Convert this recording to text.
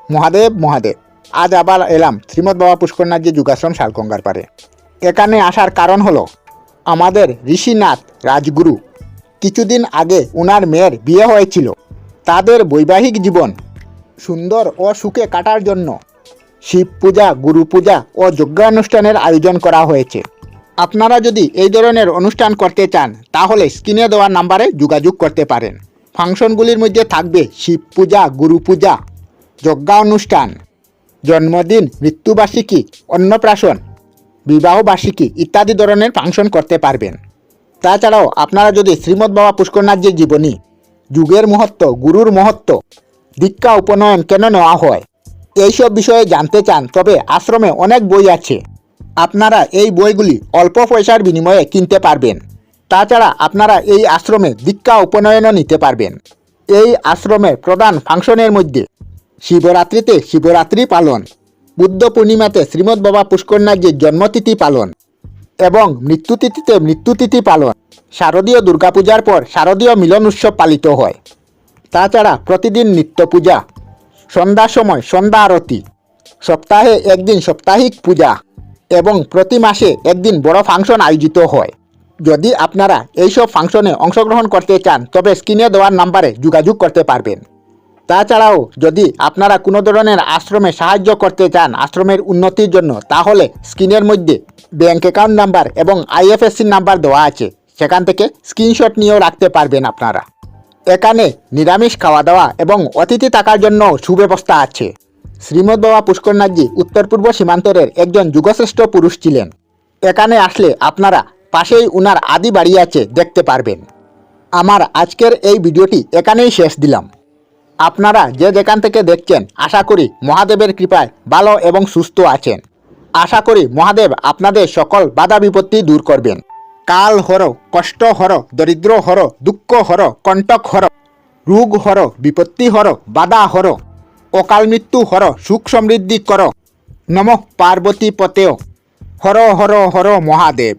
মহাদেব মহাদেব। আজ আবার এলাম শ্রীমৎ বাবা পুষ্করনাথজি যোগাশ্রম শালগঙ্গার পারে। এখানে আসার কারণ হলো আমাদের ঋষিনাথ রাজগুরু কিছুদিন আগে ওনার মেয়ের বিয়ে হয়েছিল। তাদের বৈবাহিক জীবন সুন্দর ও সুখে কাটার জন্য শিব পূজা, গুরু পূজা ও যজ্ঞানুষ্ঠানের আয়োজন করা হয়েছে। আপনারা যদি এই ধরনের অনুষ্ঠান করতে চান তাহলে স্ক্রিনে দেওয়া নাম্বারে যোগাযোগ করতে পারেন। ফাংশনগুলির মধ্যে থাকবে শিব পূজা, গুরু পূজা, যজ্ঞানুষ্ঠান, জন্মদিন, মৃত্যুবার্ষিকী, অন্নপ্রাশন, বিবাহবার্ষিকী ইত্যাদি ধরনের ফাংশন করতে পারবেন। তাছাড়াও আপনারা যদি শ্রীমৎ বাবা পুষ্করনাথজির জীবনী, যুগের মহত্ব, গুরুর মহত্ব, দীক্ষা উপনয়ন কেন নেওয়া হয় এইসব বিষয়ে জানতে চান তবে আশ্রমে অনেক বই আছে। আপনারা এই বইগুলি অল্প পয়সার বিনিময়ে কিনতে পারবেন। তাছাড়া আপনারা এই আশ্রমে দীক্ষা উপনয়নও নিতে পারবেন। এই আশ্রমের প্রধান ফাংশনের মধ্যে শিবরাত্রিতে শিবরাত্রি পালন, বুদ্ধ পূর্ণিমাতে শ্রীমৎ বাবা পুষ্করনাথজির জন্মতিথি পালন এবং মৃত্যুতিথিতে মৃত্যুতিথি পালন, শারদীয় দুর্গাপূজার পর শারদীয় মিলন উৎসব পালিত হয়। তাছাড়া প্রতিদিন নিত্য পূজা, সন্ধ্যার সময় সন্ধ্যা আরতি, সপ্তাহে একদিন সাপ্তাহিক পূজা এবং প্রতি মাসে একদিন বড় ফাংশন আয়োজিত হয়। যদি আপনারা এইসব ফাংশনে অংশগ্রহণ করতে চান তবে স্ক্রিনে দেওয়ার নাম্বারে যোগাযোগ করতে পারবেন। তাছাড়াও যদি আপনারা কোনো ধরনের আশ্রমে সাহায্য করতে চান আশ্রমের উন্নতির জন্য তাহলে স্ক্রিনের মধ্যে ব্যাঙ্ক অ্যাকাউন্ট নাম্বার এবং আইএফএসসি নাম্বার দেওয়া আছে, সেখান থেকে স্ক্রিনশট নিয়েও রাখতে পারবেন আপনারা। এখানে নিরামিষ খাওয়া দাওয়া এবং অতিথি থাকার জন্য সুব্যবস্থা আছে। শ্রীমৎ বাবা পুষ্করনাথজি উত্তর পূর্ব সীমান্তরের একজন যুগশ্রেষ্ঠ পুরুষ ছিলেন। এখানে আসলে আপনারা পাশেই উনার আদি বাড়ি আছে, দেখতে পারবেন। আমার আজকের এই ভিডিওটি এখানেই শেষ দিলাম। আপনারা যে যেখান থেকে দেখছেন আশা করি মহাদেবের কৃপায় ভালো এবং সুস্থ আছেন। আশা করি মহাদেব আপনাদের সকল বাধা বিপত্তি দূর করবেন। কাল হর, কষ্ট হর, দরিদ্র হর, দুঃখ হর, কণ্টক হর, রোগ হর, বিপত্তি হর, বাধা হর, অকাল মৃত্যু হর, সুখ সমৃদ্ধি কর। নমঃ পার্বতী পতেয়। হর হর হর মহাদেব।